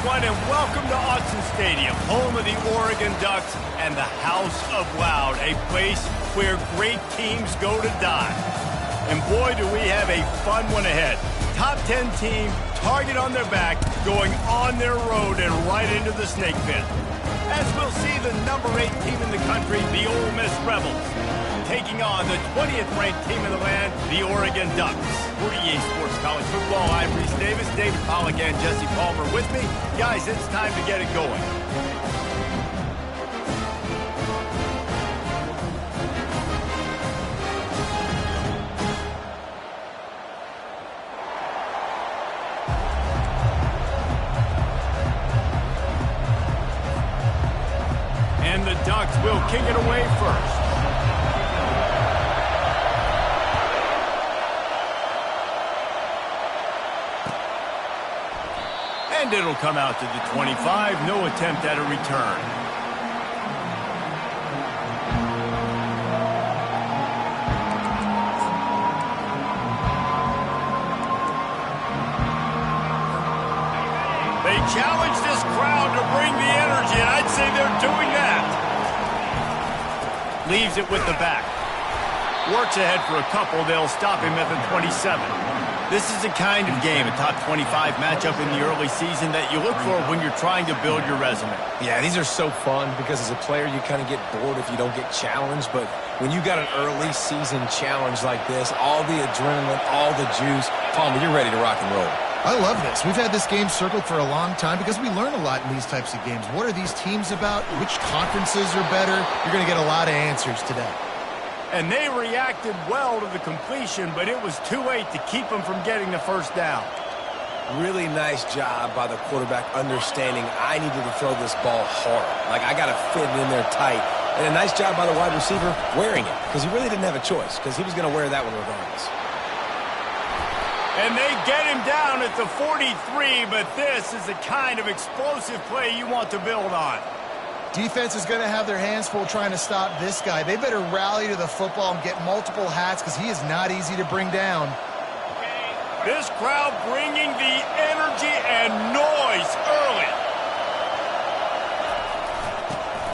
everyone, and welcome to Autzen Stadium, home of the Oregon Ducks and the House of Loud, a place where great teams go to die. And boy, do we have a fun one ahead. Top 10 team, target on their back, going on their road and right into the snake pit. As we'll see the number 8 team in the country, the Ole Miss Rebels, taking on the 20th ranked team in the land, the Oregon Ducks. For EA Sports College Football, I'm Reese Davis, David Pollack, and Jesse Palmer with me. Guys, it's time to get it going. And the Ducks will kick it away first. And it'll come out to the 25. No attempt at a return. They challenge this crowd to bring the energy, and I'd say they're doing that. Leaves it with the back. Works ahead for a couple. They'll stop him at the 27. This is the kind of game, a top 25 matchup in the early season, that you look for when you're trying to build your resume. Yeah, these are so fun because as a player, you kind of get bored if you don't get challenged. But when you got an early season challenge like this, all the adrenaline, all the juice, Palmer, you're ready to rock and roll. I love this. We've had this game circled for a long time because we learn a lot in these types of games. What are these teams about? Which conferences are better? You're going to get a lot of answers today. And they reacted well to the completion, but it was too late to keep them from getting the first down. Really nice job by the quarterback understanding I needed to throw this ball hard. Like, I got to fit it in there tight. And a nice job by the wide receiver wearing it, because he really didn't have a choice, because he was going to wear that one regardless. And they get him down at the 43, but this is the kind of explosive play you want to build on. Defense is going to have their hands full trying to stop this guy. They better rally to the football and get multiple hats because he is not easy to bring down. This crowd bringing the energy and noise early.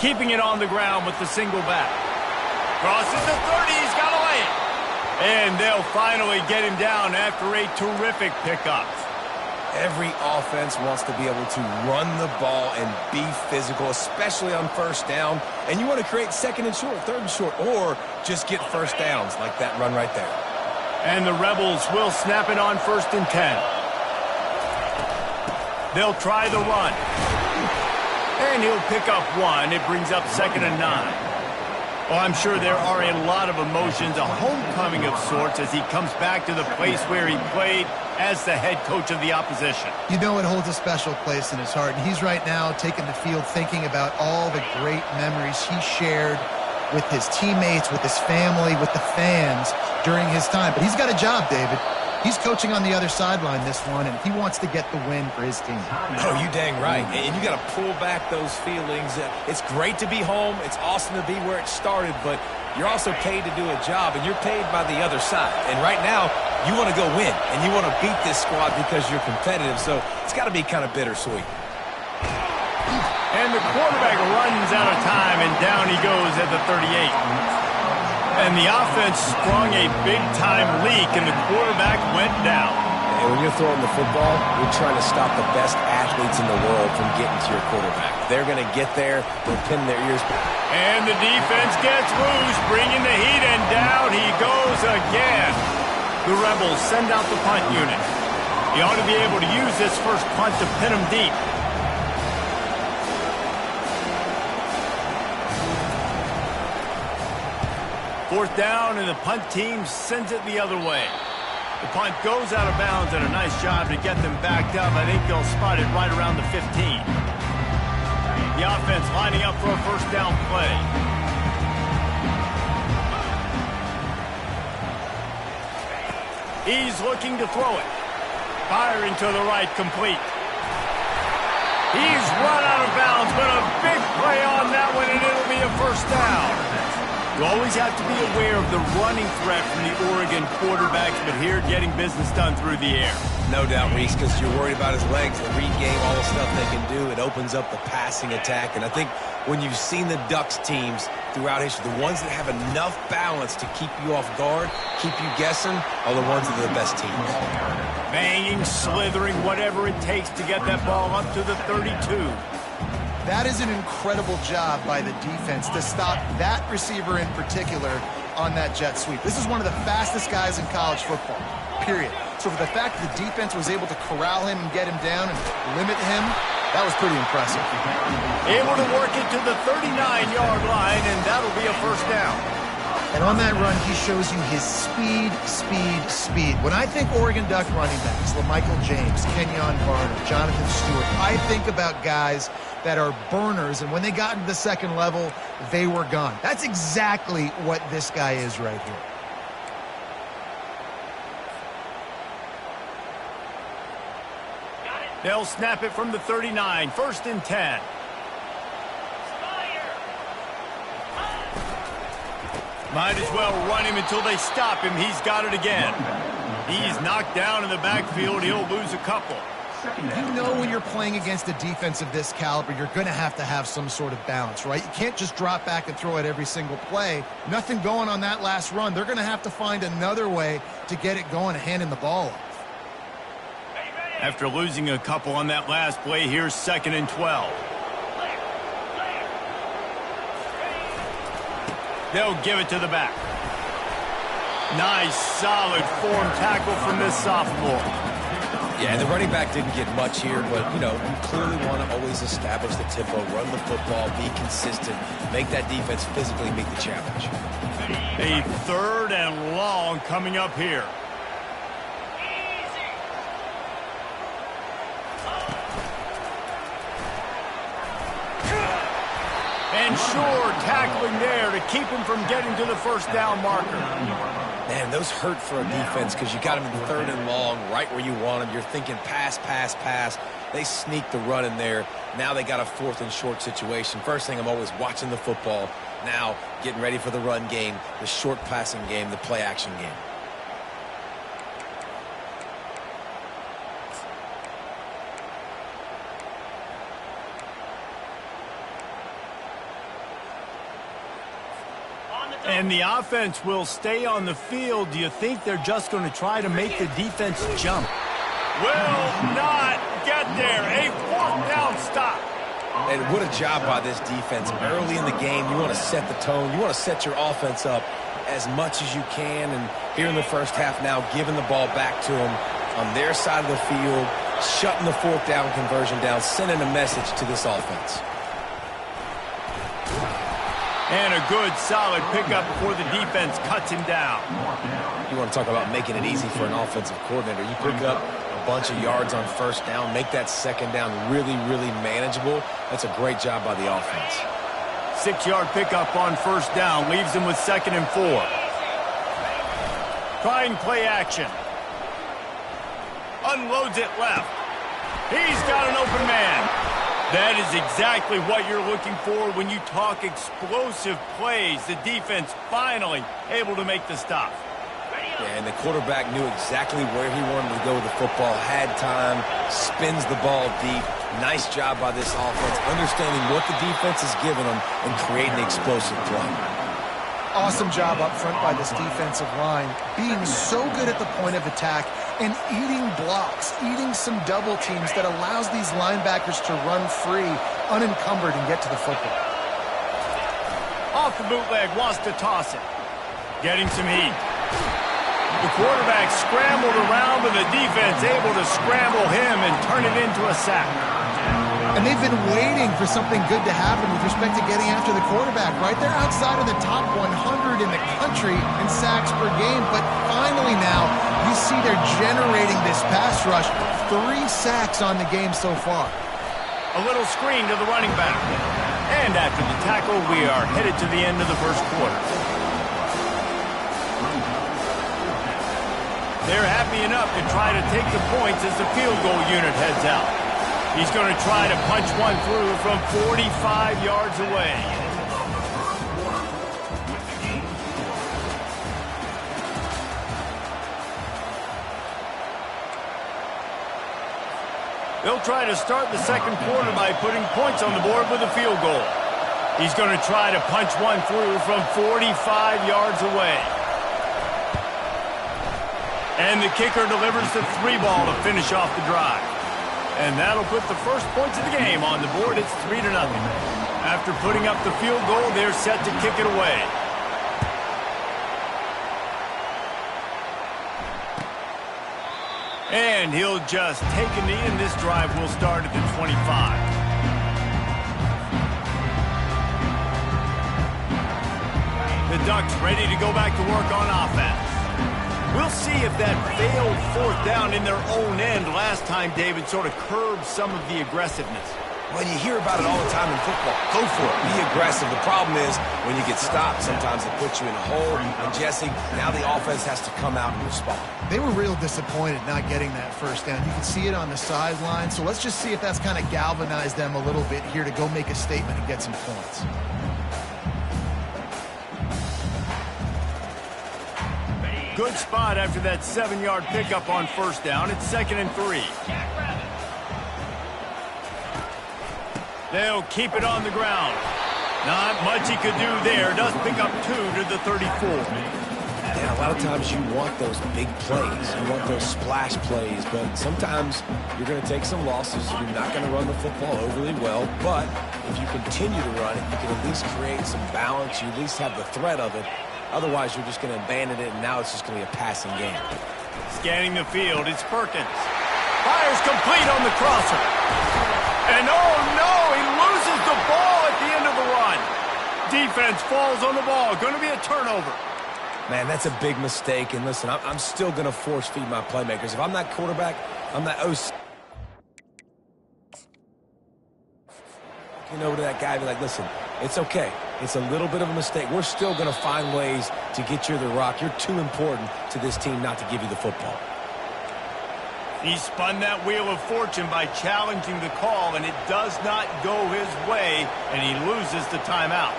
Keeping it on the ground with the single back. Crosses the 30, he's got to lay it. And they'll finally get him down after a terrific pickup. Every offense wants to be able to run the ball and be physical, especially on first down. And you want to create second and short, third and short, or just get first downs like that run right there. And the Rebels will snap it on 1st and 10. They'll try the run. And he'll pick up one. It brings up 2nd and 9. Well, I'm sure there are a lot of emotions, a homecoming of sorts, as he comes back to the place where he played as the head coach of the opposition. You know it holds a special place in his heart, and he's right now taking the field thinking about all the great memories he shared with his teammates, with his family, with the fans during his time. But he's got a job, David. He's coaching on the other sideline this one, and he wants to get the win for his team. Oh, you dang right. And you got to pull back those feelings. It's great to be home. It's awesome to be where it started, but you're also paid to do a job, and you're paid by the other side. And right now, you want to go win, and you want to beat this squad because you're competitive, so it's got to be kind of bittersweet. And the quarterback runs out of time, and down he goes at the 38. And the offense sprung a big-time leak, and the quarterback went down. And when you're throwing the football, you're trying to stop the best athletes in the world from getting to your quarterback. They're going to get there, they'll pin their ears. And the defense gets loose, bringing the heat, and down he goes again. The Rebels send out the punt unit. He ought to be able to use this first punt to pin him deep. Fourth down, and the punt team sends it the other way. The punt goes out of bounds, and a nice job to get them backed up. I think they'll spot it right around the 15. The offense lining up for a first down play. He's looking to throw it. Firing to the right, complete. He's run out of bounds, but a big play on that one, and it'll be a first down. You always have to be aware of the running threat from the Oregon quarterbacks, but here getting business done through the air. No doubt, Reese, because you're worried about his legs, the read game, all the stuff they can do. It opens up the passing attack. And I think when you've seen the Ducks teams throughout history, the ones that have enough balance to keep you off guard, keep you guessing, are the ones that are the best teams. Banging, slithering, whatever it takes to get that ball up to the 32. That is an incredible job by the defense to stop that receiver in particular on that jet sweep. This is one of the fastest guys in college football, period. So for the fact that the defense was able to corral him and get him down and limit him, that was pretty impressive. Able to work it to the 39-yard line, and that'll be a first down. And on that run, he shows you his speed. When I think Oregon Duck running backs, LaMichael James, Kenyon Barner, Jonathan Stewart, I think about guys that are burners, and when they got into the second level, they were gone. That's exactly what this guy is right here. They'll snap it from the 39, 1st and 10. Might as well run him until they stop him. He's got it again. He's knocked down in the backfield. He'll lose a couple. You know when you're playing against a defense of this caliber, you're going to have some sort of balance, right? You can't just drop back and throw it every single play. Nothing going on that last run. They're going to have to find another way to get it going and handing the ball off. After losing a couple on that last play, here's 2nd and 12. They'll give it to the back. Nice, solid form tackle from this sophomore. Yeah, the running back didn't get much here, but, you know, you clearly want to always establish the tempo, run the football, be consistent, make that defense physically meet the challenge. A 3rd and long coming up here. And sure, tackling there to keep him from getting to the first down marker. Man, those hurt for a defense because you got him in 3rd and long, right where you want him. You're thinking pass, pass, pass. They sneak the run in there. Now they got a 4th and short situation. First thing, I'm always watching the football. Now getting ready for the run game, the short passing game, the play action game. And the offense will stay on the field. Do you think they're just going to try to make the defense jump? Will not get there. A 4th down stop. And what a job by this defense. Early in the game, you want to set the tone. You want to set your offense up as much as you can. And here in the first half now, giving the ball back to them on their side of the field, shutting the 4th down conversion down, sending a message to this offense. And a good, solid pickup before the defense cuts him down. You want to talk about making it easy for an offensive coordinator. You pick up a bunch of yards on 1st down, make that 2nd down really, really manageable. That's a great job by the offense. 6-yard pickup on 1st down, leaves him with 2nd and 4. Trying play action. Unloads it left. He's got an open man. That is exactly what you're looking for when you talk explosive plays. The defense finally able to make the stop. Yeah, and the quarterback knew exactly where he wanted to go with the football, had time, spins the ball deep. Nice job by this offense, understanding what the defense is giving them and creating the explosive play. Awesome job up front by this defensive line, being so good at the point of attack and eating blocks, eating some double teams that allows these linebackers to run free, unencumbered, and get to the football. Off the bootleg, wants to toss it. Getting some heat. The quarterback scrambled around, but the defense able to scramble him and turn it into a sack. And they've been waiting for something good to happen with respect to getting after the quarterback, right? They're outside of the top 100 in the country in sacks per game, but finally now you see they're generating this pass rush. 3 sacks on the game so far. A little screen to the running back. And after the tackle, we are headed to the end of the first quarter. They're happy enough to try to take the points as the field goal unit heads out. He's going to try to punch one through from 45 yards away. They'll try to start the second quarter by putting points on the board with a field goal. He's going to try to punch one through from 45 yards away. And the kicker delivers the 3-ball to finish off the drive. And that'll put the first points of the game on the board. It's 3-0. After putting up the field goal, they're set to kick it away. And he'll just take a knee, and this drive will start at the 25. The Ducks ready to go back to work on offense. We'll see if that failed fourth down in their own end last time, David, sort of curbed some of the aggressiveness. Well, you hear about it all the time in football. Go for it. Be aggressive. The problem is when you get stopped, sometimes it puts you in a hole. And, Jesse, now the offense has to come out and respond. They were real disappointed not getting that first down. You can see it on the sideline. So let's just see if that's kind of galvanized them a little bit here to go make a statement and get some points. Good spot after that 7-yard pickup on first down. It's 2nd and 3. They'll keep it on the ground. Not much he could do there. Does pick up 2 to the 34. Yeah, a lot of times you want those big plays. You want those splash plays, but sometimes you're going to take some losses. You're not going to run the football overly well, but if you continue to run it, you can at least create some balance. You at least have the threat of it. Otherwise, you're just going to abandon it, and now it's just going to be a passing game. Scanning the field, it's Perkins. Fires complete on the crosser. And oh no, he loses the ball at the end of the run. Defense falls on the ball. Going to be a turnover. Man, that's a big mistake. And listen, I'm still going to force feed my playmakers. If I'm that quarterback, I'm that OC. You know, to that guy, be like, listen, it's okay. It's a little bit of a mistake. We're still going to find ways to get you the rock. You're too important to this team not to give you the football. He spun that wheel of fortune by challenging the call, and it does not go his way, and he loses the timeout.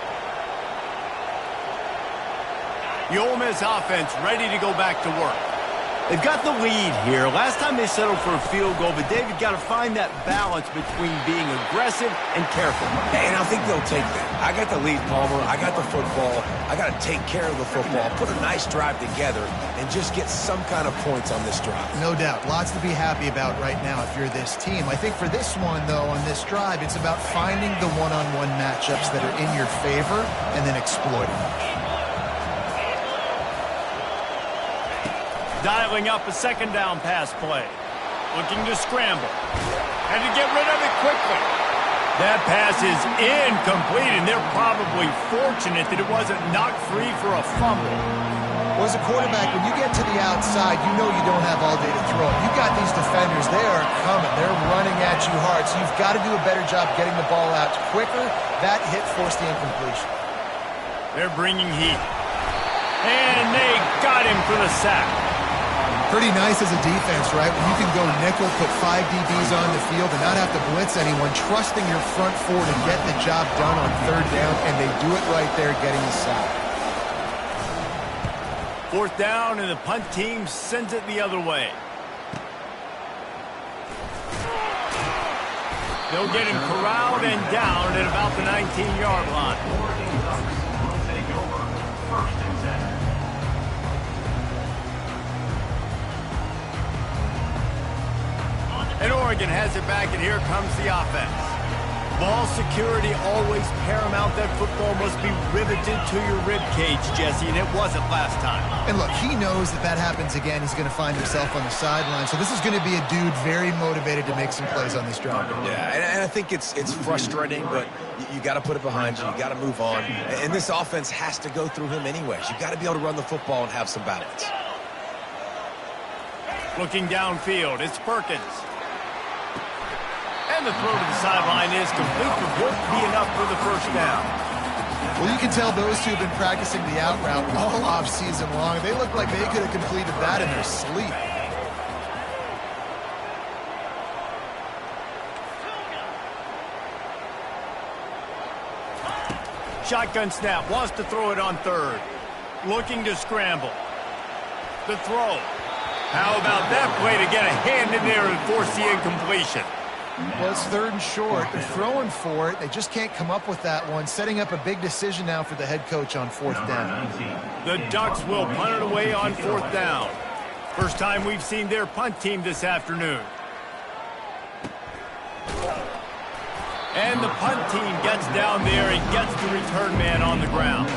The Ole Miss offense ready to go back to work. They've got the lead here. Last time they settled for a field goal, but David got to find that balance between being aggressive and careful. And I think they'll take that. I got the lead, Palmer. I got the football. I got to take care of the football, put a nice drive together, and just get some kind of points on this drive. No doubt. Lots to be happy about right now if you're this team. I think for this one, though, on this drive, it's about finding the one-on-one matchups that are in your favor and then exploiting them. Dialing up a 2nd down pass play. Looking to scramble. And to get rid of it quickly. That pass is incomplete, and they're probably fortunate that it wasn't knocked free for a fumble. Well, as a quarterback, when you get to the outside, you know you don't have all day to throw. You've got these defenders. They are coming. They're running at you hard, so you've got to do a better job getting the ball out quicker. That hit forced the incompletion. They're bringing heat. And they got him for the sack. Pretty nice as a defense, right? When you can go nickel, put 5 DBs on the field and not have to blitz anyone, trusting your front four to get the job done on 3rd down, and they do it right there, getting the sack. 4th down, and the punt team sends it the other way. They'll get him corralled and down at about the 19-yard line. And Oregon has it back, and here comes the offense. Ball security always paramount. That football must be riveted to your rib cage, Jesse, and it wasn't last time. And look, he knows that that happens again. He's going to find himself on the sideline. So this is going to be a dude very motivated to make some plays on this drive. Yeah, and I think it's frustrating, but you got to put it behind you. You got to move on. And this offense has to go through him anyways. You got to be able to run the football and have some balance. Looking downfield, it's Perkins. And the throw to the sideline is complete, but won't be enough for the first down. Well, you can tell those two have been practicing the out route all off-season long. They look like they could have completed that in their sleep. Shotgun snap, wants to throw it on 3rd. Looking to scramble. The throw. How about that play to get a hand in there and force the incompletion? Well, it's 3rd and short. They're throwing for it. They just can't come up with that one. Setting up a big decision now for the head coach on 4th down. The Ducks will punt it away on 4th down. First time we've seen their punt team this afternoon. And the punt team gets down there and gets the return man on the ground.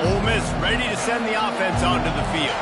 Ole Miss ready to send the offense onto the field.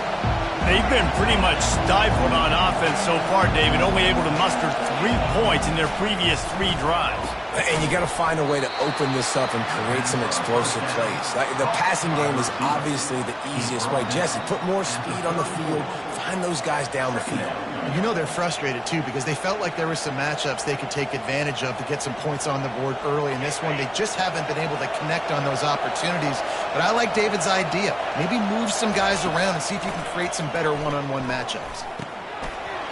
They've been pretty much stifled on offense so far, David, only able to muster 3 points in their previous 3 drives. And you got to find a way to open this up and create some explosive plays. The passing game is obviously the easiest way. Jesse, put more speed on the field. Find those guys down the field. You know they're frustrated, too, because they felt like there were some matchups they could take advantage of to get some points on the board early. In this one, they just haven't been able to connect on those opportunities. But I like David's idea. Maybe move some guys around and see if you can create some better one-on-one matchups.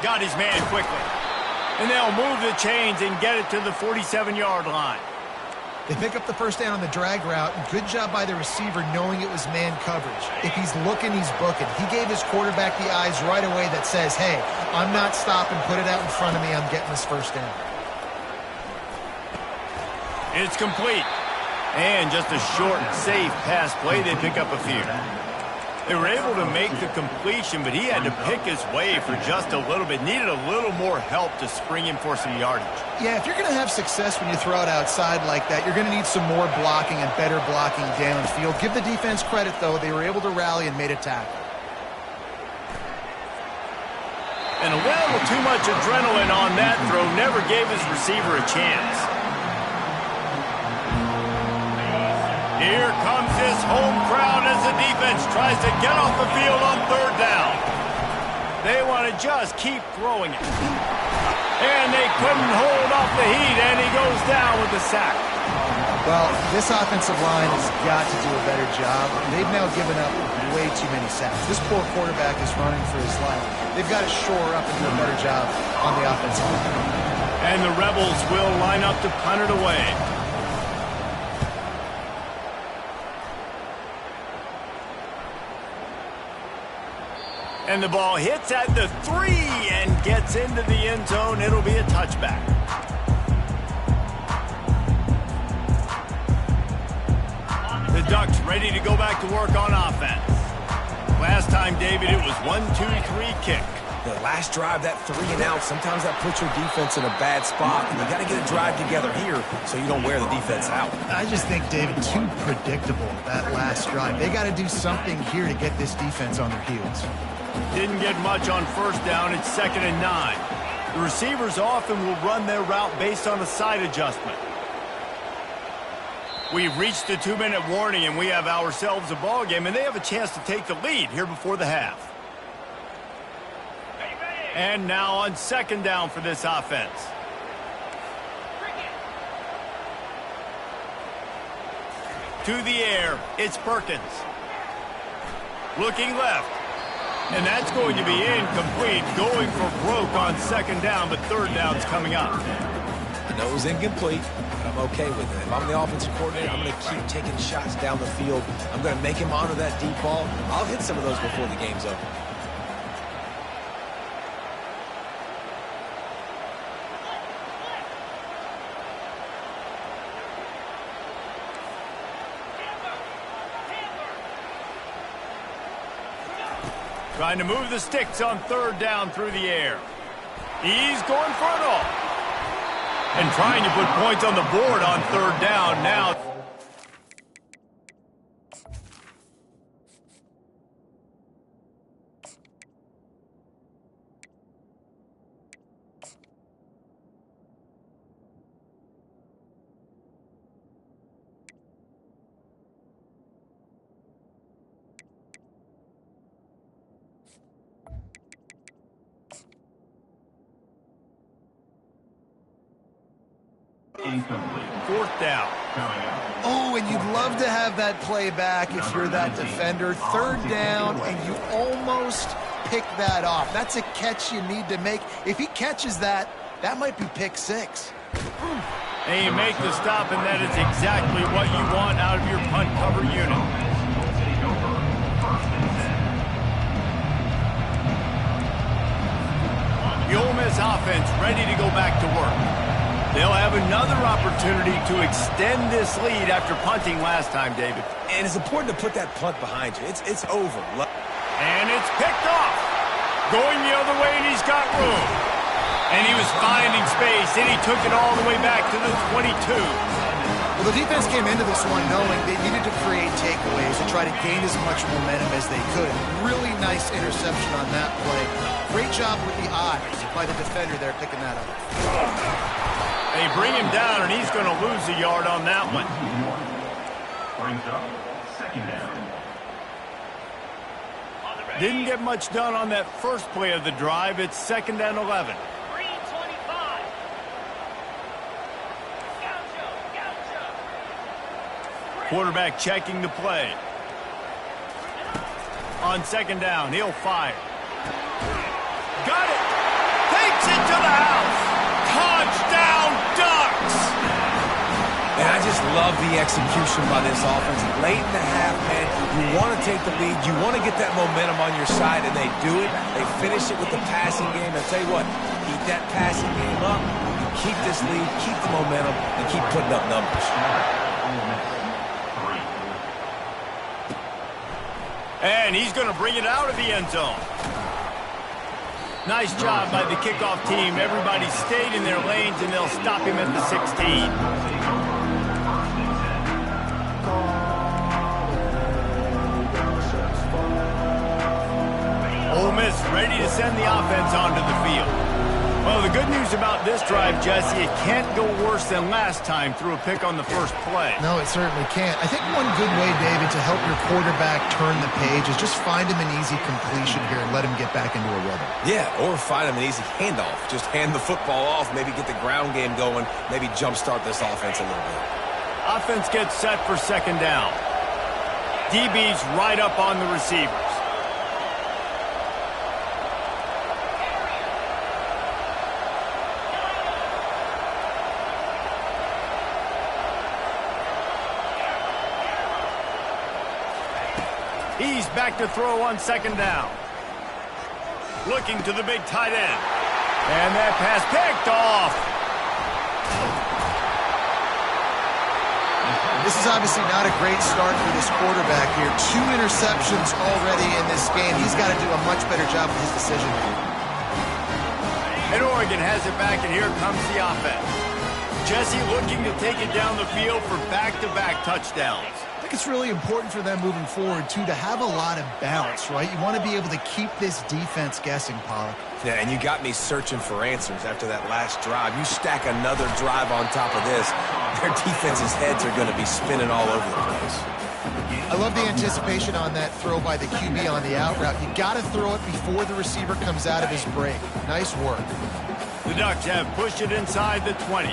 Got his man quickly. And they'll move the chains and get it to the 47-yard line. They pick up the first down on the drag route. Good job by the receiver knowing it was man coverage. If he's looking, he's booking. He gave his quarterback the eyes right away that says, hey, I'm not stopping. Put it out in front of me. I'm getting this first down. It's complete. And just a short, safe pass play. They pick up a few. They were able to make the completion, but he had to pick his way for just a little bit. Needed a little more help to spring him for some yardage. Yeah, if you're going to have success when you throw it outside like that, you're going to need some more blocking and better blocking downfield. Give the defense credit, though. They were able to rally and made a tackle. And a little too much adrenaline on that throw never gave his receiver a chance. Here comes this home crowd as the defense tries to get off the field on 3rd down. They want to just keep throwing it. And they couldn't hold off the heat, and he goes down with the sack. Well, this offensive line has got to do a better job. They've now given up way too many sacks. This poor quarterback is running for his life. They've got to shore up and do a better job on the offensive line. And the Rebels will line up to punt it away. And the ball hits at the 3 and gets into the end zone. It'll be a touchback. The Ducks ready to go back to work on offense. Last time, David, it was 1-2-3 kick. The last drive, that 3 and out, sometimes that puts your defense in a bad spot. And you got to get a drive together here so you don't wear the defense out. I just think, David, too predictable, that last drive. They got to do something here to get this defense on their heels. Didn't get much on 1st down. It's 2nd and 9. The receivers often will run their route based on a side adjustment. We've reached the 2-minute warning, and we have ourselves a ball game, and they have a chance to take the lead here before the half. And now on 2nd down for this offense. To the air, it's Perkins. Looking left. And that's going to be incomplete, going for broke on 2nd down, but 3rd down's coming up. I know it was incomplete, but I'm okay with it. If I'm the offensive coordinator, I'm going to keep taking shots down the field. I'm going to make him honor that deep ball. I'll hit some of those before the game's over. Trying to move the sticks on 3rd down through the air. He's going for it all. And trying to put points on the board on 3rd down now. Incomplete. 4th down. Oh, and you'd love to have that play back if you're that defender. 3rd down, and you almost pick that off. That's a catch you need to make. If he catches that, that might be pick 6. And you make the stop, and that is exactly what you want out of your punt cover unit. The Ole Miss offense ready to go back to work. They'll have another opportunity to extend this lead after punting last time, David. And it's important to put that punt behind you. It's over. And it's picked off. Going the other way, and he's got room. And he was finding space, and he took it all the way back to the 22. Well, the defense came into this one knowing they needed to create takeaways and try to gain as much momentum as they could. Really nice interception on that play. Great job with the eyes by the defender there picking that up. They bring him down, and he's going to lose a yard on that one. Brings up second down. Didn't get much done on that first play of the drive. It's 2nd and 11. Quarterback checking the play. On 2nd down, he'll fire. Got it! Takes it to the house! Touchdown, Ducks! And I just love the execution by this offense. Late in the half, man, you want to take the lead. You want to get that momentum on your side, and they do it. They finish it with the passing game. I'll tell you what, keep that passing game up. You keep this lead, keep the momentum, and keep putting up numbers. And he's going to bring it out of the end zone. Nice job by the kickoff team. Everybody stayed in their lanes, and they'll stop him at the 16. Ole Miss ready to send the offense onto the field. Well, the good news about this drive, Jesse, it can't go worse than last time through a pick on the first play. No, it certainly can't. I think one good way, David, to help your quarterback turn the page is just find him an easy completion here and let him get back into a rhythm. Yeah, or find him an easy handoff. Just hand the football off, maybe get the ground game going, maybe jumpstart this offense a little bit. Offense gets set for 2nd down. DB's right up on the receivers. He's back to throw on 2nd down. Looking to the big tight end. And that pass picked off. This is obviously not a great start for this quarterback here. 2 interceptions already in this game. He's got to do a much better job with his decision making. And Oregon has it back, and here comes the offense. Jesse looking to take it down the field for back-to-back touchdowns. I think it's really important for them moving forward, too, to have a lot of bounce, right? You want to be able to keep this defense guessing, Pollock. Yeah, and you got me searching for answers after that last drive. You stack another drive on top of this, their defense's heads are going to be spinning all over the place. I love the anticipation on that throw by the QB on the out route. You got to throw it before the receiver comes out of his break. Nice work. The Ducks have pushed it inside the 20.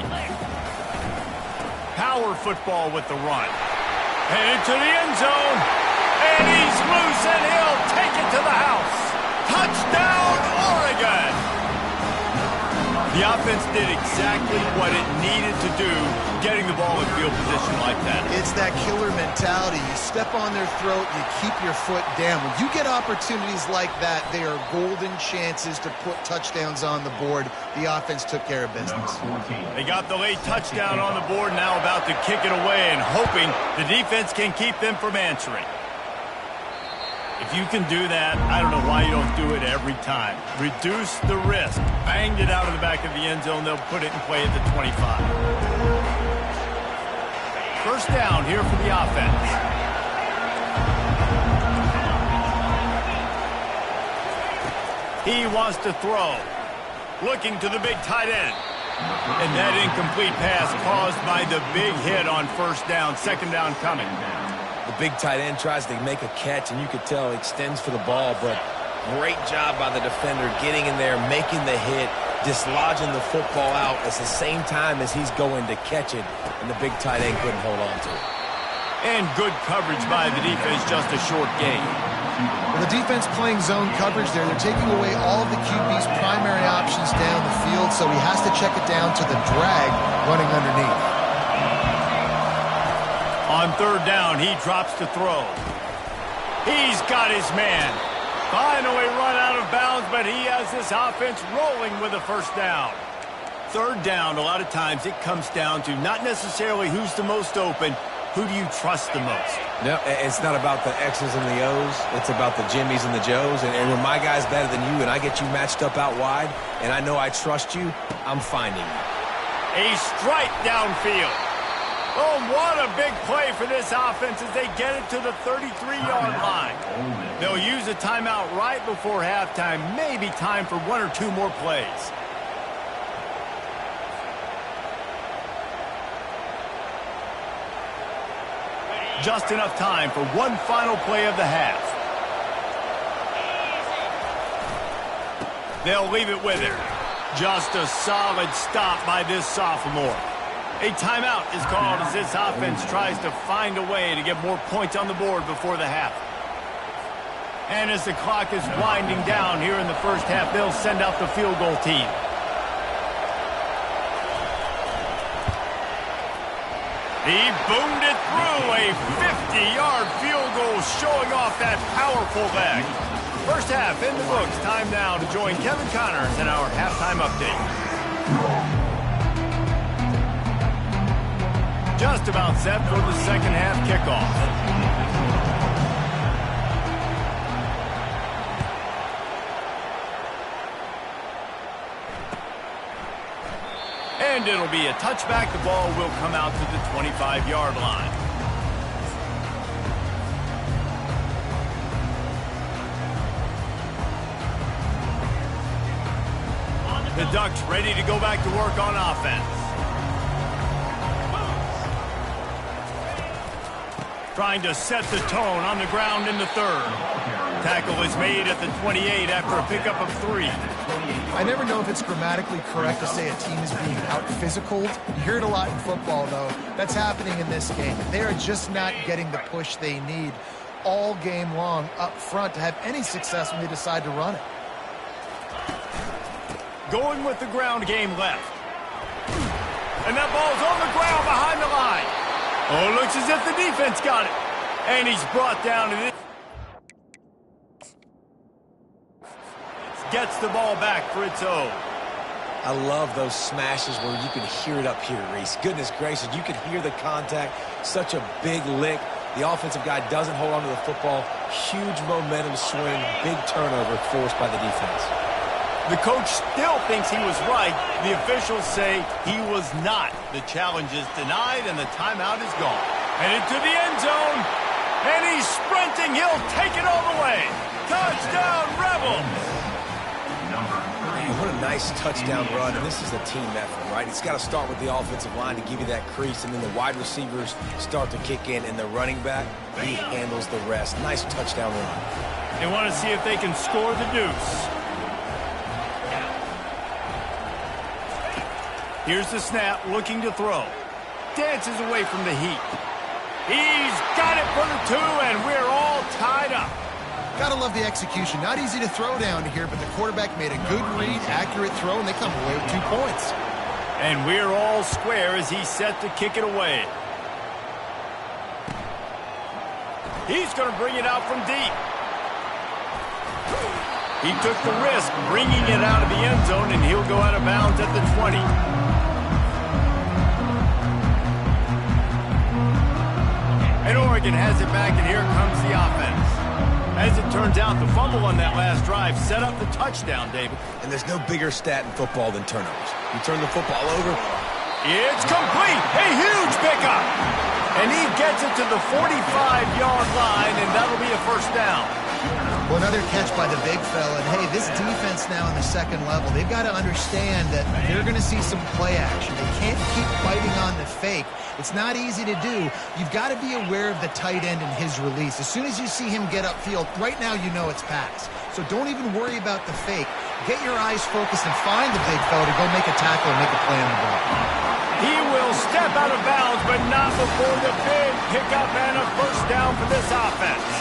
Power football with the run. And into the end zone. And he's loose, and he'll take it to the house. Touchdown, Oregon! The offense did exactly what it needed to do, getting the ball in field position like that. It's that killer mentality. You step on their throat, you keep your foot down. When you get opportunities like that, they are golden chances to put touchdowns on the board. The offense took care of business. They got the late touchdown on the board, now about to kick it away and hoping the defense can keep them from answering. If you can do that, I don't know why you don't do it every time. Reduce the risk. Banged it out of the back of the end zone. They'll put it in play at the 25. First down here for the offense. He wants to throw. Looking to the big tight end. And that incomplete pass caused by the big hit on first down. 2nd down coming. The big tight end tries to make a catch, and you could tell he extends for the ball, but great job by the defender getting in there, making the hit, dislodging the football out at the same time as he's going to catch it, and the big tight end couldn't hold on to it. And good coverage by the defense, just a short gain. Well, the defense playing zone coverage there, they're taking away all of the QB's primary options down the field, so he has to check it down to the drag running underneath. On third down, he drops to throw. He's got his man. Finally run out of bounds, but he has this offense rolling with a first down. Third down, a lot of times it comes down to not necessarily who's the most open, who do you trust the most? No, it's not about the X's and the O's. It's about the Jimmies and the Joes. And when my guy's better than you and I get you matched up out wide and I know I trust you, I'm finding you. A strike downfield. Oh, what a big play for this offense as they get it to the 33-yard line. They'll use a timeout right before halftime. Maybe time for one or two more plays. Just enough time for one final play of the half. They'll leave it with him. Just a solid stop by this sophomore. A timeout is called as this offense tries to find a way to get more points on the board before the half. And as the clock is winding down here in the first half, they'll send out the field goal team. He boomed it through, a 50-yard field goal showing off that powerful leg. First half in the books. Time now to join Kevin Connors in our halftime update. Just about set for the second half kickoff. And it'll be a touchback. The ball will come out to the 25-yard line. The Ducks ready to go back to work on offense. Trying to set the tone on the ground in the third. Tackle is made at the 28 after a pickup of 3. I never know if it's grammatically correct to say a team is being out-physicaled. You hear it a lot in football, though. That's happening in this game. They are just not getting the push they need all game long up front to have any success when they decide to run it. Going with the ground game left. And that ball's on the ground behind the line. Oh, looks as if the defense got it. And he's brought down. And it gets the ball back for its own. I love those smashes where you can hear it up here, Reese. Goodness gracious, you can hear the contact. Such a big lick. The offensive guy doesn't hold on to the football. Huge momentum swing. Big turnover forced by the defense. The coach still thinks he was right. The officials say he was not. The challenge is denied, and the timeout is gone. Headed to the end zone, and he's sprinting. He'll take it all the way. Touchdown, Rebels! Man, what a nice touchdown run, and this is a team effort, right? It's got to start with the offensive line to give you that crease, and then the wide receivers start to kick in, and the running back, he handles the rest. Nice touchdown run. They want to see if they can score the deuce. Here's the snap, looking to throw. Dances away from the heat. He's got it for the 2, and we're all tied up. Gotta love the execution. Not easy to throw down here, but the quarterback made a good read, accurate throw, and they come away with 2 points. And we're all square as he's set to kick it away. He's going to bring it out from deep. He took the risk, bringing it out of the end zone, and he'll go out of bounds at the 20. And Oregon has it back, and here comes the offense. As it turns out, the fumble on that last drive set up the touchdown, David. And there's no bigger stat in football than turnovers. You turn the football over. It's complete. A huge pickup. And he gets it to the 45-yard line, and that'll be a first down. Well, another catch by the big fella. And, hey, this defense now in the second level, they've got to understand that they're going to see some play action. They can't keep fighting on the fake. It's not easy to do. You've got to be aware of the tight end and his release. As soon as you see him get upfield, right now you know it's pass. So don't even worry about the fake. Get your eyes focused and find the big fella to go make a tackle and make a play on the ball. He will step out of bounds, but not before the big pickup and a first down for this offense.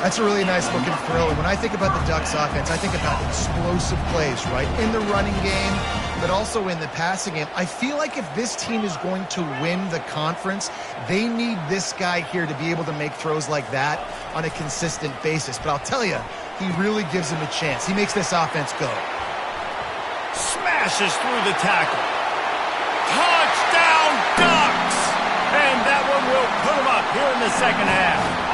That's a really nice looking throw. And when I think about the Ducks offense, I think about explosive plays, right? In the running game, but also in the passing game. I feel like if this team is going to win the conference, they need this guy here to be able to make throws like that on a consistent basis. But I'll tell you, he really gives them a chance. He makes this offense go. Smashes through the tackle. Touchdown, Ducks! And that one will put them up here in the second half.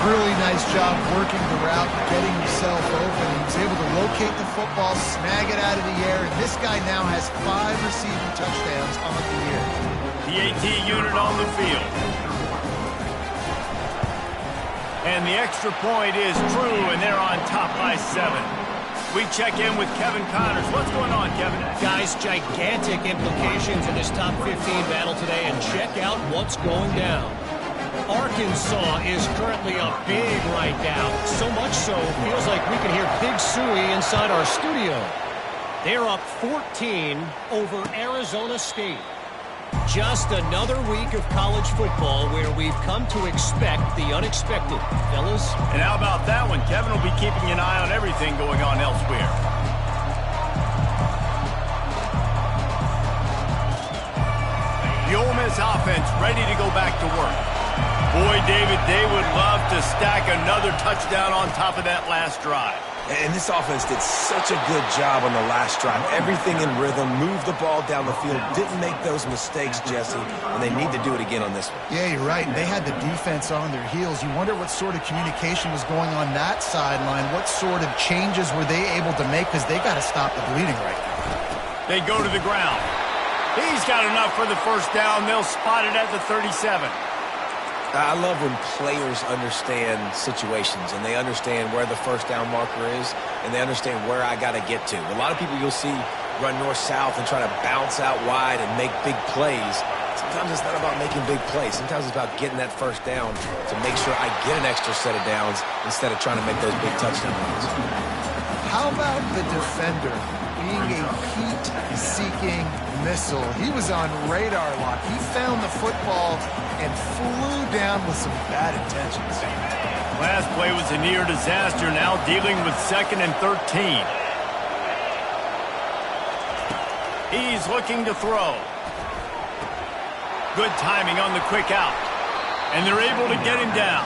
Really nice job working the route, getting himself open. He was able to locate the football, snag it out of the air, and this guy now has 5 receiving touchdowns on the year. The AT unit on the field. And the extra point is true, and they're on top by 7. We check in with Kevin Connors. What's going on, Kevin? Guys, gigantic implications in this top 15 battle today, and check out what's going down. Arkansas is currently up big right now. So much so, feels like we can hear Big Suey inside our studio. They're up 14 over Arizona State. Just another week of college football where we've come to expect the unexpected, fellas. And how about that one? Kevin will be keeping an eye on everything going on elsewhere. The Ole Miss offense ready to go back to work. Boy, David, they would love to stack another touchdown on top of that last drive. And this offense did such a good job on the last drive. Everything in rhythm, moved the ball down the field, didn't make those mistakes, Jesse, and they need to do it again on this one. Yeah, you're right. They had the defense on their heels. You wonder what sort of communication was going on that sideline. What sort of changes were they able to make, because they got to stop the bleeding right now. They go to the ground. He's got enough for the first down. They'll spot it at the 37. I love when players understand situations and they understand where the first down marker is and they understand where I got to get to. A lot of people you'll see run north-south and try to bounce out wide and make big plays. Sometimes it's not about making big plays. Sometimes it's about getting that first down to make sure I get an extra set of downs instead of trying to make those big touchdown runs. How about the defender being a heat-seeking missile? He was on radar lock. He found the football and flew down with some bad intentions. Last play was a near disaster, now dealing with 2nd and 13. He's looking to throw. Good timing on the quick out. And they're able to get him down.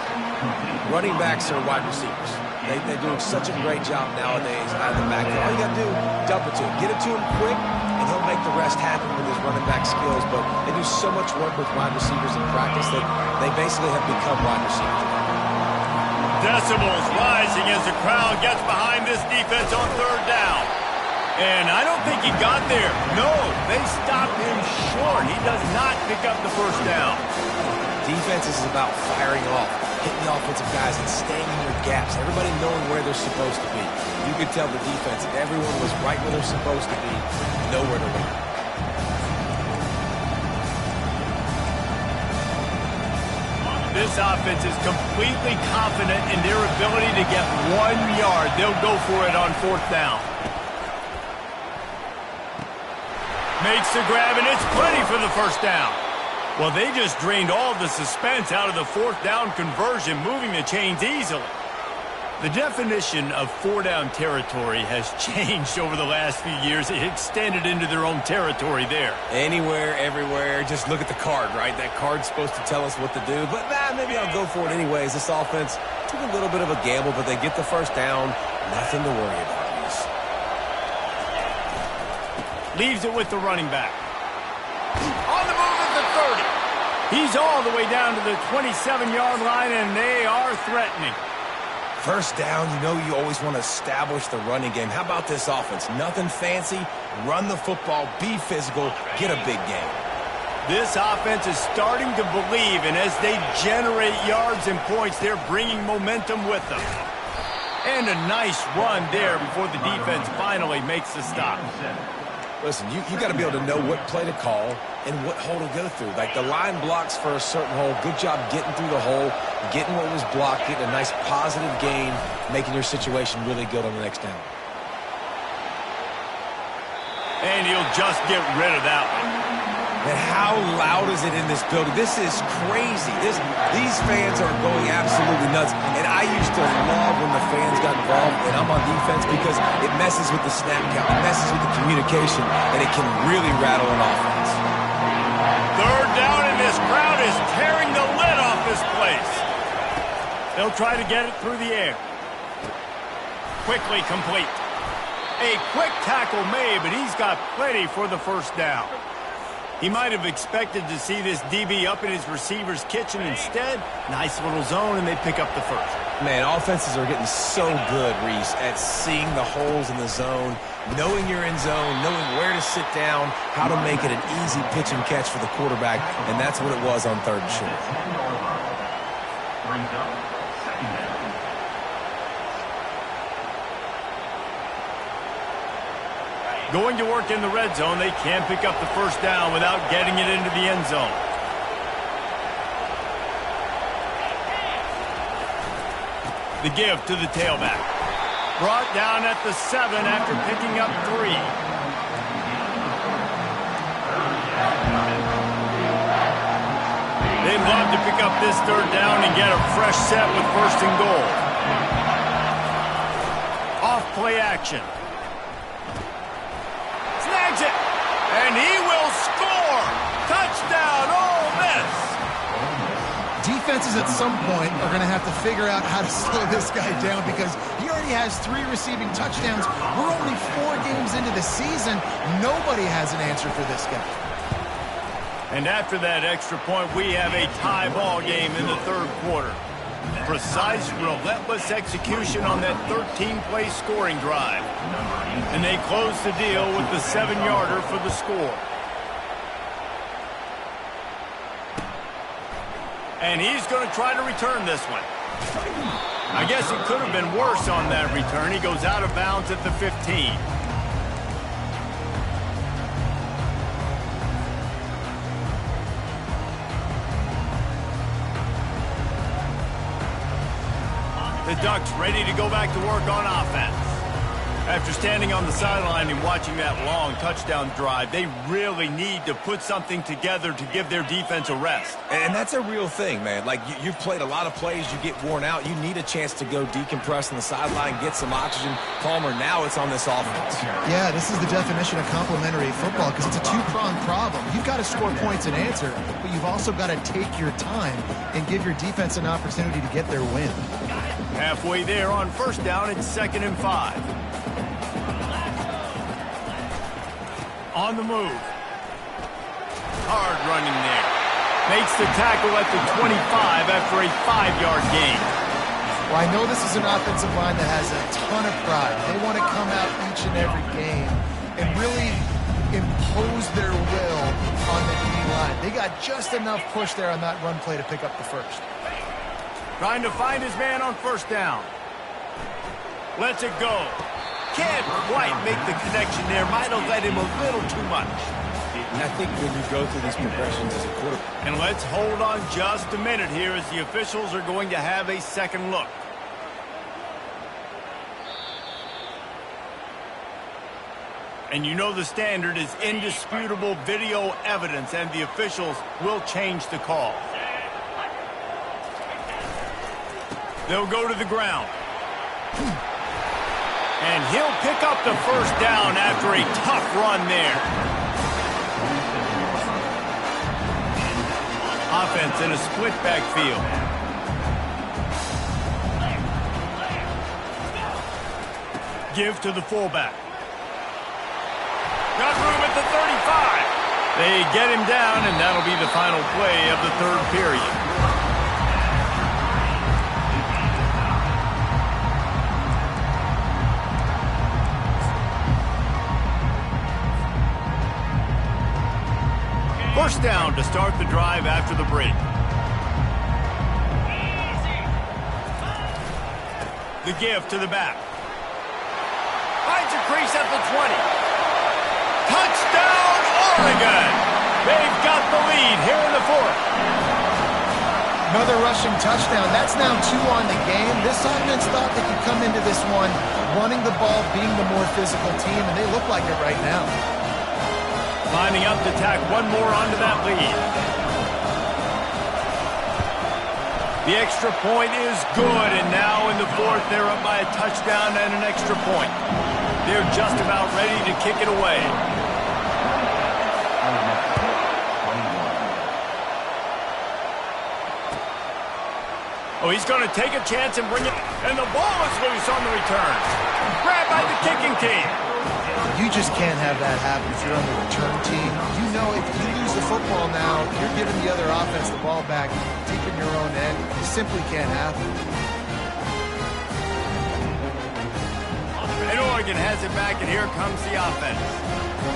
Running backs are wide receivers. They do such a great job nowadays out of the backfield. All you got to do, dump it to him. Get it to him quick, and he'll make the rest happen with his running back skills. But they do so much work with wide receivers in practice that they basically have become wide receivers. Decibels rising as the crowd gets behind this defense on 3rd down. And I don't think he got there. No, they stopped him short. He does not pick up the first down. Defense is about firing off, hitting the offensive guys and staying in their gaps. Everybody knowing where they're supposed to be. You could tell the defense, if everyone was right where they're supposed to be, nowhere to run. This offense is completely confident in their ability to get 1 yard. They'll go for it on 4th down. Makes the grab, and it's plenty for the first down. Well, they just drained all the suspense out of the 4th down conversion, moving the chains easily. The definition of 4-down territory has changed over the last few years. It extended into their own territory there. Anywhere, everywhere, just look at the card, right? That card's supposed to tell us what to do, but maybe I'll go for it anyways. This offense took a little bit of a gamble, but they get the first down. Nothing to worry about. Leaves it with the running back. On the move at the 30. He's all the way down to the 27-yard line, and they are threatening. First down, you know you always want to establish the running game. How about this offense? Nothing fancy. Run the football, be physical, get a big game. This offense is starting to believe, and as they generate yards and points, they're bringing momentum with them. And a nice run there before the defense finally makes the stop. Listen, you got to be able to know what play to call and what hole to go through. Like the line blocks for a certain hole. Good job getting through the hole, getting what was blocked, getting a nice positive gain, making your situation really good on the next down. And he'll just get rid of that one. And how loud is it in this building? This is crazy. These fans are going absolutely nuts. And I used to love when the fans got involved, and I'm on defense, because it messes with the snap count. It messes with the communication, and it can really rattle an offense. Third down, and this crowd is tearing the lid off this place. They'll try to get it through the air. Quickly complete. A quick tackle made, but he's got plenty for the first down. He might have expected to see this DB up in his receiver's kitchen. Instead, nice little zone, and they pick up the first. Man, offenses are getting so good, Reese, at seeing the holes in the zone, knowing you're in zone, knowing where to sit down, how to make it an easy pitch and catch for the quarterback, and that's what it was on 3rd and short. Brings up 2nd down. Going to work in the red zone, they can't pick up the first down without getting it into the end zone. The give to the tailback. Brought down at the 7 after picking up 3. They'd love to pick up this 3rd down and get a fresh set with 1st and goal. Off play action. Snags it, and he will score. Touchdown, Ole Miss. Defenses at some point are going to have to figure out how to slow this guy down, because he already has 3 receiving touchdowns. We're only 4 games into the season. Nobody has an answer for this guy. And after that extra point, we have a tie ball game in the 3rd quarter. Precise, relentless execution on that 13-play scoring drive. And they close the deal with the 7-yarder for the score. And he's going to try to return this one. I guess it could have been worse on that return. He goes out of bounds at the 15. The Ducks ready to go back to work on offense. After standing on the sideline and watching that long touchdown drive, they really need to put something together to give their defense a rest. And that's a real thing, man. Like, you've played a lot of plays, you get worn out. You need a chance to go decompress on the sideline, get some oxygen. Palmer, now it's on this offense. Yeah, this is the definition of complementary football, because it's a 2-pronged problem. You've got to score points and answer, but you've also got to take your time and give your defense an opportunity to get their win. Halfway there on 1st down, it's 2nd and 5. On the move. Hard running there. Makes the tackle at the 25 after a 5-yard gain. Well, I know this is an offensive line that has a ton of pride. They want to come out each and every game and really impose their will on the D-line. They got just enough push there on that run play to pick up the first. Trying to find his man on 1st down. Lets it go. Can't quite make the connection there. Might have led him a little too much. And I think when you go through these progressions as a quarterback. And let's hold on just a minute here as the officials are going to have a second look. And you know the standard is indisputable video evidence, and the officials will change the call. They'll go to the ground. And he'll pick up the first down after a tough run there. Offense in a split backfield. Give to the fullback. Got room at the 35. They get him down, and that'll be the final play of the 3rd period. First down to start the drive after the break. The give to the back. Finds a crease at the 20. Touchdown, Oregon! They've got the lead here in the 4th. Another rushing touchdown. That's now 2 on the game. This offense thought they could come into this one running the ball, being the more physical team, and they look like it right now. Lining up to tack one more onto that lead. The extra point is good, and now in the fourth, they're up by a touchdown and an extra point. They're just about ready to kick it away. Oh, he's going to take a chance and bring it, and the ball is loose on the return. Grabbed by the kicking team. You just can't have that happen if you're on the return team. You know if you lose the football now, you're giving the other offense the ball back deep in your own end. It simply can't happen. And Oregon has it back, and here comes the offense.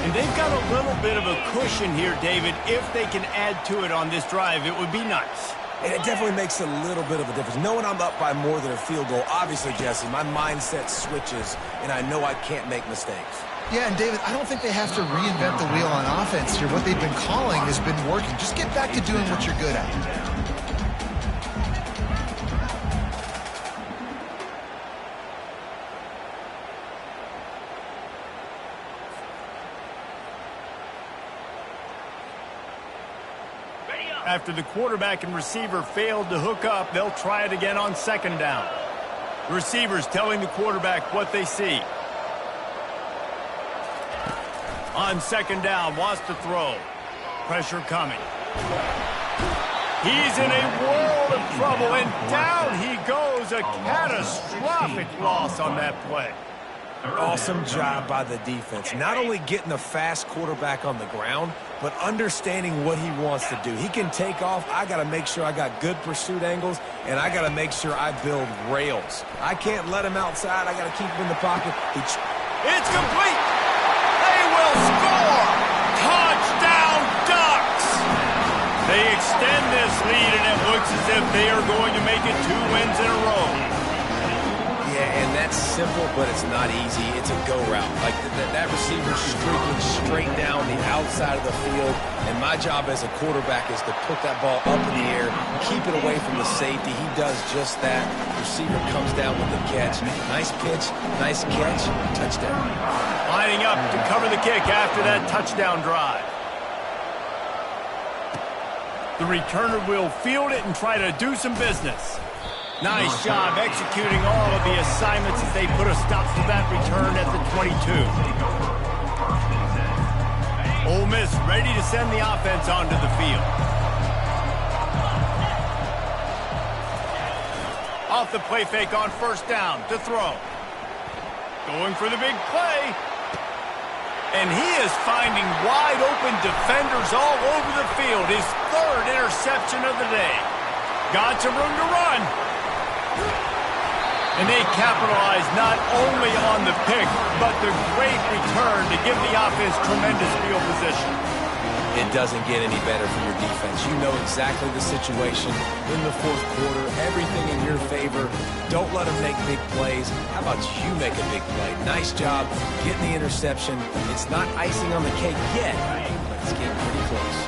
And they've got a little bit of a cushion here, David. If they can add to it on this drive, it would be nice. And it definitely makes a little bit of a difference. Knowing I'm up by more than a field goal, obviously, Jesse, my mindset switches, and I know I can't make mistakes. Yeah, and David, I don't think they have to reinvent the wheel on offense here. What they've been calling has been working. Just get back to doing what you're good at. After the quarterback and receiver failed to hook up, they'll try it again on second down. The receiver's telling the quarterback what they see. On second down, wants to throw. Pressure coming. He's in a world of trouble, and down he goes. A catastrophic loss on that play. Awesome job by the defense. Not only getting a fast quarterback on the ground, but understanding what he wants to do. He can take off. I got to make sure I got good pursuit angles, and I got to make sure I build rails. I can't let him outside. I got to keep him in the pocket. It's complete. They will score. Touchdown, Ducks. They extend this lead, and it looks as if they are going to make it 2 wins in a row. Yeah, and that's simple, but it's not easy. It's a go route. Like that receiver streaking straight down the outside of the field, and my job as a quarterback is to put that ball up in the air, keep it away from the safety. He does just that. Receiver comes down with the catch. Nice pitch, nice catch, touchdown. Lining up to cover the kick after that touchdown drive. The returner will field it and try to do some business. Nice job executing all of the assignments as they put a stop to that return at the 22. Ole Miss ready to send the offense onto the field. Off the play fake on first down to throw. Going for the big play. And he is finding wide open defenders all over the field. His third interception of the day. Got some room to run. And they capitalize not only on the pick, but the great return to give the offense tremendous field position. It doesn't get any better for your defense. You know exactly the situation in the fourth quarter. Everything in your favor. Don't let them make big plays. How about you make a big play? Nice job getting the interception. It's not icing on the cake yet, but it's getting pretty close.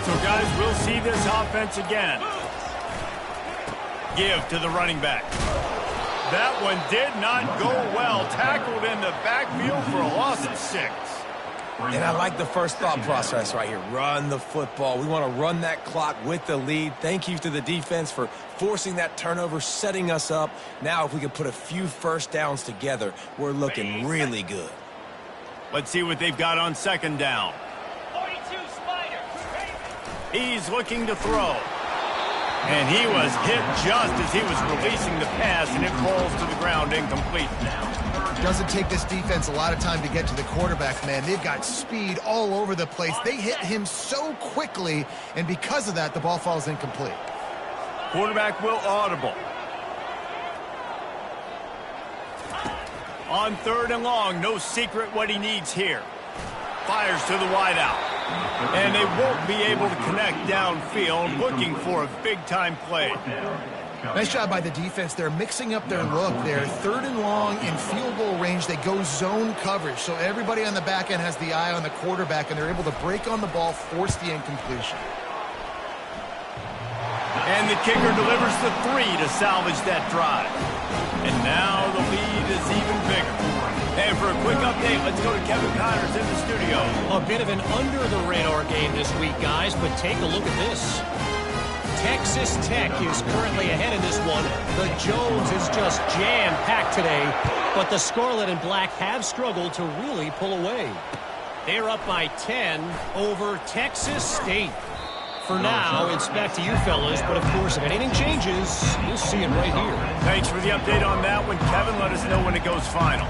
So, guys, we'll see this offense again. Give to the running back. That one did not go well. Tackled in the backfield for a loss of 6. And I like the first thought process right here. Run the football. We want to run that clock with the lead. Thank you to the defense for forcing that turnover, setting us up. Now if we can put a few first downs together, we're looking really good. Let's see what they've got on second down. 42 Spider. He's looking to throw. And he was hit just as he was releasing the pass, and it falls to the ground incomplete. It doesn't take this defense a lot of time to get to the quarterback, man. They've got speed all over the place. They hit him so quickly, and because of that, the ball falls incomplete. Quarterback will audible. On third and long, no secret what he needs here. Fires to the wideout. And they won't be able to connect downfield, looking for a big-time play. Nice job by the defense. They're mixing up their look. They're third and long in field goal range. They go zone coverage. So everybody on the back end has the eye on the quarterback, and they're able to break on the ball, force the incompletion. And the kicker delivers the 3 to salvage that drive. And now the lead is even bigger. And for a quick update, let's go to Kevin Connors in the studio. A bit of an under-the-radar game this week, guys, but take a look at this. Texas Tech is currently ahead in this one. The Jones is just jam-packed today, but the Scarlet and Black have struggled to really pull away. They're up by 10 over Texas State. For now, it's back to you fellas, but of course, if anything changes, you'll see it right here. Thanks for the update on that one, Kevin. Let us know when it goes final.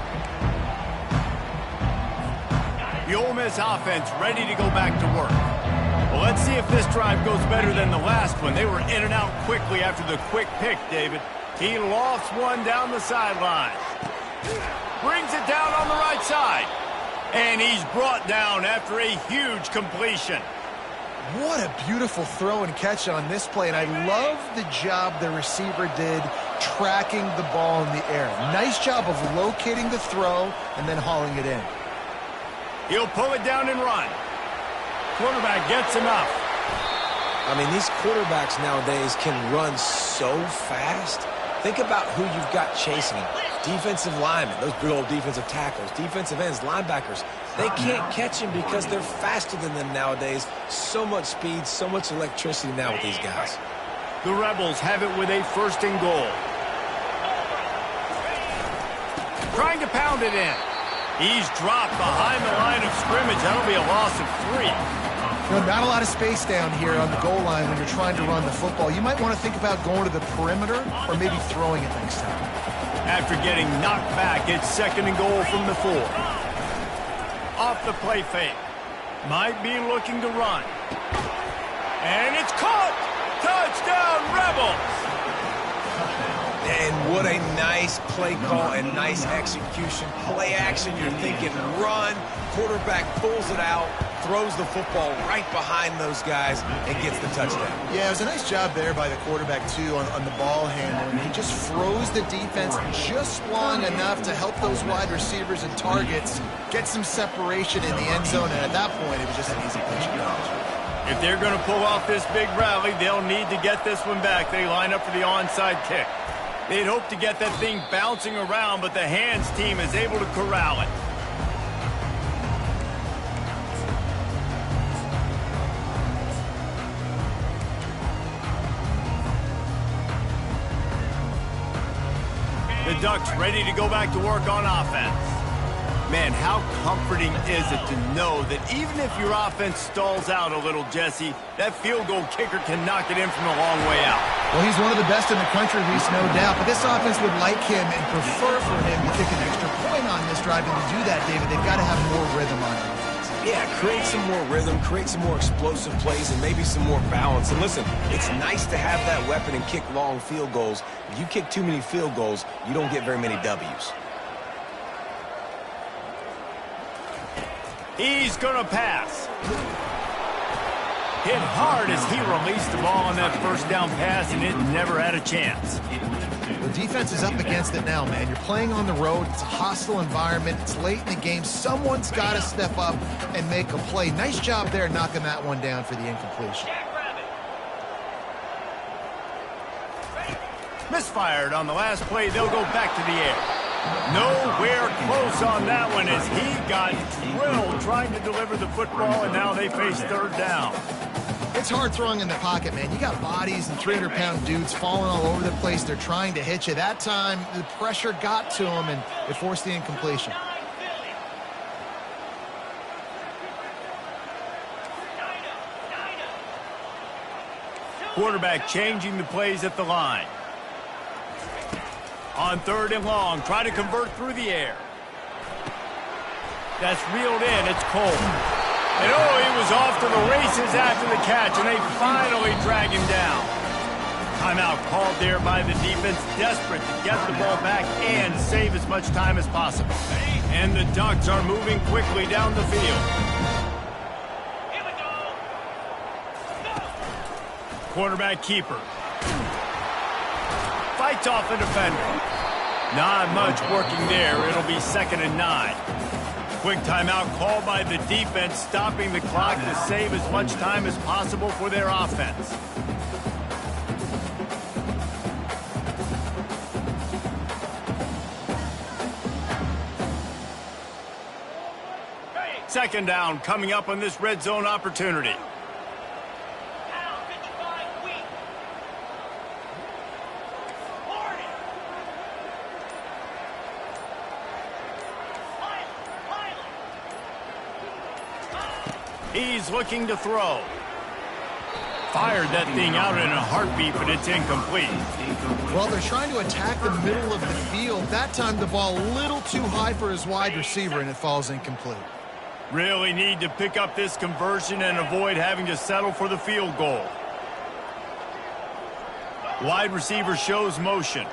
The Ole Miss offense ready to go back to work. Well, let's see if this drive goes better than the last one. They were in and out quickly after the quick pick, David. He lofts one down the sideline. Brings it down on the right side. And he's brought down after a huge completion. What a beautiful throw and catch on this play, and I love the job the receiver did tracking the ball in the air. Nice job of locating the throw and then hauling it in. He'll pull it down and run. Quarterback gets enough. I mean, these quarterbacks nowadays can run so fast. Think about who you've got chasing him. Defensive linemen, those big old defensive tackles, defensive ends, linebackers. They can't catch him because they're faster than them nowadays. So much speed, so much electricity now with these guys. The Rebels have it with a 1st and goal. Trying to pound it in. He's dropped behind the line of scrimmage. That'll be a loss of 3. Not a lot of space down here on the goal line when you're trying to run the football. You might want to think about going to the perimeter or maybe throwing it next time. After getting knocked back, it's 2nd and goal from the 4. Off the play fake. Might be looking to run. And it's caught! Touchdown, Rebels! And what a nice play call and nice execution. Play action, you're thinking run. Quarterback pulls it out, throws the football right behind those guys, and gets the touchdown. Yeah, it was a nice job there by the quarterback, too, on the ball handler. And he just froze the defense just long enough to help those wide receivers and targets get some separation in the end zone. And at that point, it was just an easy touchdown. If they're going to pull off this big rally, they'll need to get this one back. They line up for the onside kick. They'd hope to get that thing bouncing around, but the hands team is able to corral it. The Ducks ready to go back to work on offense. Man, how comforting is it to know that even if your offense stalls out a little, Jesse, that field goal kicker can knock it in from a long way out. Well, he's one of the best in the country, Reese, no doubt. But this offense would like him and prefer for him to kick an extra point on this drive. And to do that, David, they've got to have more rhythm on offense. Yeah, create some more rhythm, create some more explosive plays, and maybe some more balance. And listen, it's nice to have that weapon and kick long field goals. If you kick too many field goals, you don't get very many W's. He's going to pass. Hit hard as he released the ball on that 1st down pass, and it never had a chance. The defense is up against it now, man. You're playing on the road. It's a hostile environment. It's late in the game. Someone's got to step up and make a play. Nice job there knocking that one down for the incompletion. Misfired on the last play. They'll go back to the air. Nowhere close on that one as he got drilled trying to deliver the football, and now they face 3rd down. It's hard throwing in the pocket, man. You got bodies and 300-pound dudes falling all over the place. They're trying to hit you. That time, the pressure got to him, and it forced the incompletion. Quarterback changing the plays at the line. On 3rd and long, try to convert through the air. That's reeled in. It's Cole. And he was off to the races after the catch, and they finally drag him down. Timeout called there by the defense, desperate to get the ball back and save as much time as possible. And the Ducks are moving quickly down the field. Quarterback keeper. Fights off the defender. Not much working there. It'll be 2nd and 9. Quick timeout called by the defense, stopping the clock to save as much time as possible for their offense. Second down coming up on this red zone opportunity. He's looking to throw. Fired that thing out in a heartbeat, but it's incomplete. Well, they're trying to attack the middle of the field. That time the ball a little too high for his wide receiver, and it falls incomplete. Really need to pick up this conversion and avoid having to settle for the field goal. Wide receiver shows motion.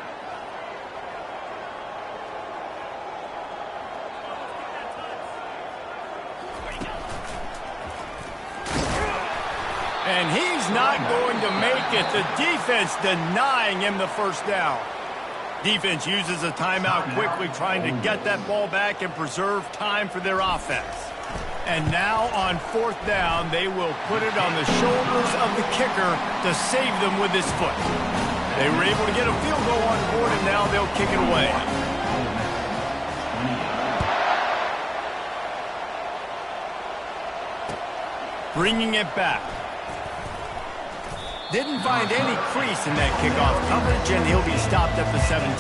And he's not going to make it. The defense denying him the first down. Defense uses a timeout quickly, trying to get that ball back and preserve time for their offense. And now on fourth down, they will put it on the shoulders of the kicker to save them with his foot. They were able to get a field goal on board, and now they'll kick it away. Bringing it back. Didn't find any crease in that kickoff coverage, and he'll be stopped at the 17.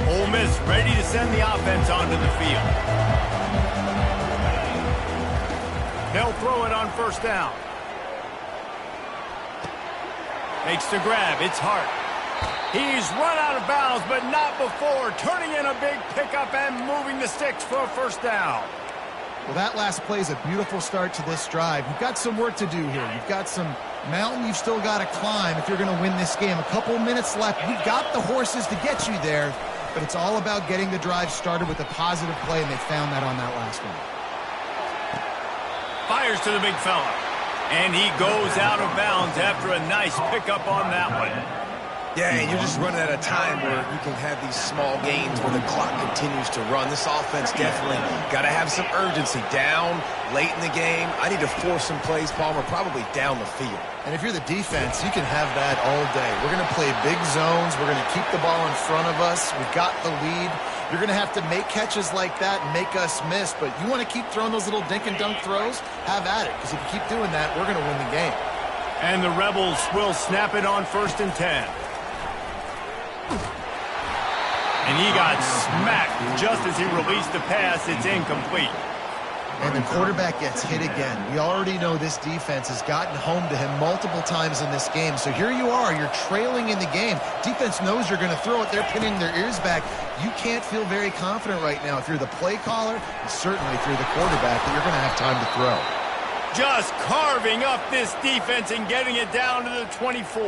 Ole Miss ready to send the offense onto the field. They'll throw it on first down. Makes the grab. It's Hart. He's run out of bounds, but not before. Turning in a big pickup and moving the sticks for a first down. Well, that last play is a beautiful start to this drive. You've got some work to do here. You've got some mountain you've still got to climb if you're going to win this game. A couple minutes left. You've got the horses to get you there, but it's all about getting the drive started with a positive play, and they found that on that last one. Fires to the big fella. And he goes out of bounds after a nice pickup on that one. Yeah, and you're just running at a time where you can have these small gains where the clock continues to run. This offense definitely got to have some urgency. Down, late in the game. I need to force some plays, Palmer, probably down the field. And if you're the defense, you can have that all day. We're going to play big zones. We're going to keep the ball in front of us. We've got the lead. You're going to have to make catches like that and make us miss. But you want to keep throwing those little dink and dunk throws? Have at it. Because if you keep doing that, we're going to win the game. And the Rebels will snap it on 1st and 10. And he got smacked just as he released the pass. It's incomplete. And the quarterback gets hit again. We already know this defense has gotten home to him multiple times in this game. So here you are. You're trailing in the game. Defense knows you're going to throw it. They're pinning their ears back. You can't feel very confident right now if you're the play caller, and certainly if you're the quarterback, that you're going to have time to throw. Just carving up this defense and getting it down to the 24.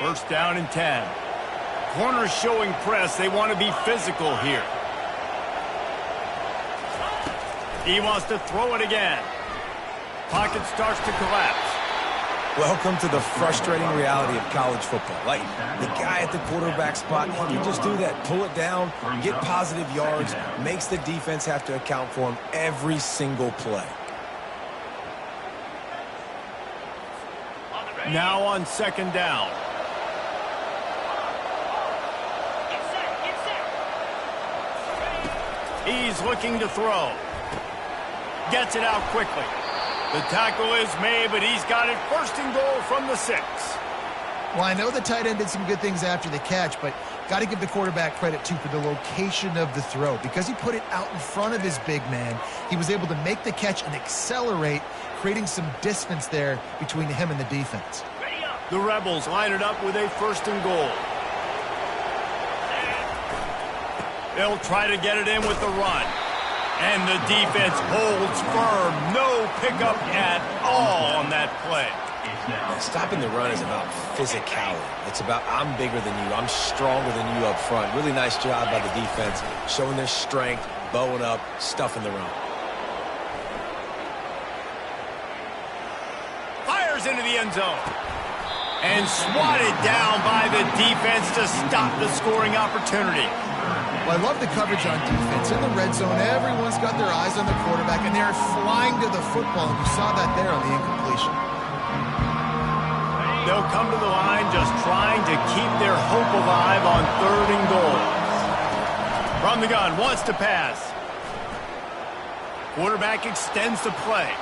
First down and 10. Corners showing press. They want to be physical here. He wants to throw it again. Pocket starts to collapse. Welcome to the frustrating reality of college football. Like, the guy at the quarterback spot, he can just do that. Pull it down, get positive yards, makes the defense have to account for him every single play. Now on 2nd down. He's looking to throw. Gets it out quickly. The tackle is made, but he's got it 1st and goal from the 6. Well, I know the tight end did some good things after the catch, but got to give the quarterback credit, too, for the location of the throw. Because he put it out in front of his big man, he was able to make the catch and accelerate, creating some distance there between him and the defense. The Rebels line it up with a 1st and goal. They'll try to get it in with the run. And the defense holds firm. No pickup at all on that play. Stopping the run is about physicality. It's about I'm bigger than you. I'm stronger than you up front. Really nice job by the defense, showing their strength, bowing up, stuffing the run. Fires into the end zone. And swatted down by the defense to stop the scoring opportunity. Well, I love the coverage on defense. In the red zone, everyone's got their eyes on the quarterback, and they're flying to the football, and you saw that there on the incompletion. They'll come to the line just trying to keep their hope alive on 3rd and goal. From the gun, wants to pass. Quarterback extends the play.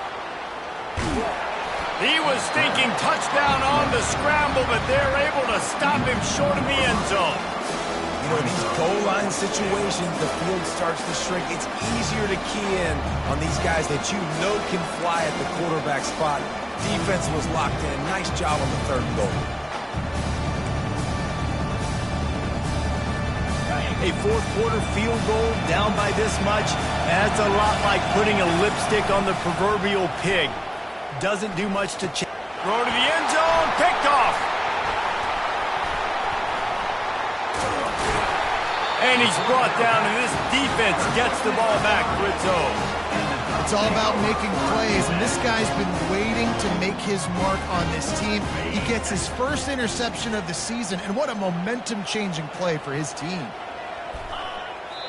He was thinking touchdown on the scramble, but they're able to stop him short of the end zone. You know, these goal line situations, the field starts to shrink. It's easier to key in on these guys that you know can fly at the quarterback spot. Defense was locked in. Nice job on the 3rd and goal. A 4th quarter field goal down by this much, that's a lot like putting a lipstick on the proverbial pig. Doesn't do much to change. Throw to the end zone, picked off. And he's brought down, and this defense gets the ball back for its own. It's all about making plays, and this guy's been waiting to make his mark on this team. He gets his first interception of the season, and what a momentum-changing play for his team.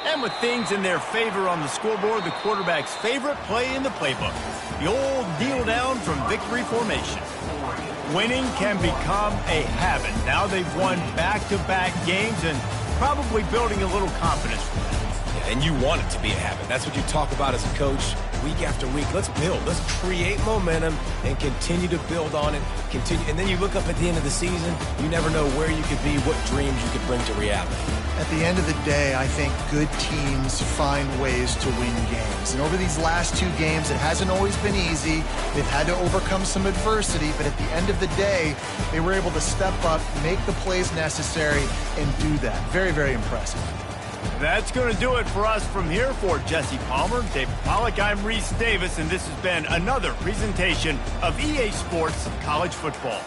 And with things in their favor on the scoreboard, the quarterback's favorite play in the playbook. The old kneel down from victory formation. Winning can become a habit. Now they've won back-to-back games and probably building a little confidence from that. Yeah, and you want it to be a habit. That's what you talk about as a coach week after week. Let's build. Let's create momentum and continue to build on it. And then you look up at the end of the season, you never know where you could be, what dreams you could bring to reality. At the end of the day, I think good teams find ways to win games. And over these last 2 games, it hasn't always been easy. They've had to overcome some adversity, but at the end of the day, they were able to step up, make the plays necessary, and do that. Very, very impressive. That's going to do it for us from here. For Jesse Palmer, David Pollack, I'm Reese Davis, and this has been another presentation of EA Sports College Football.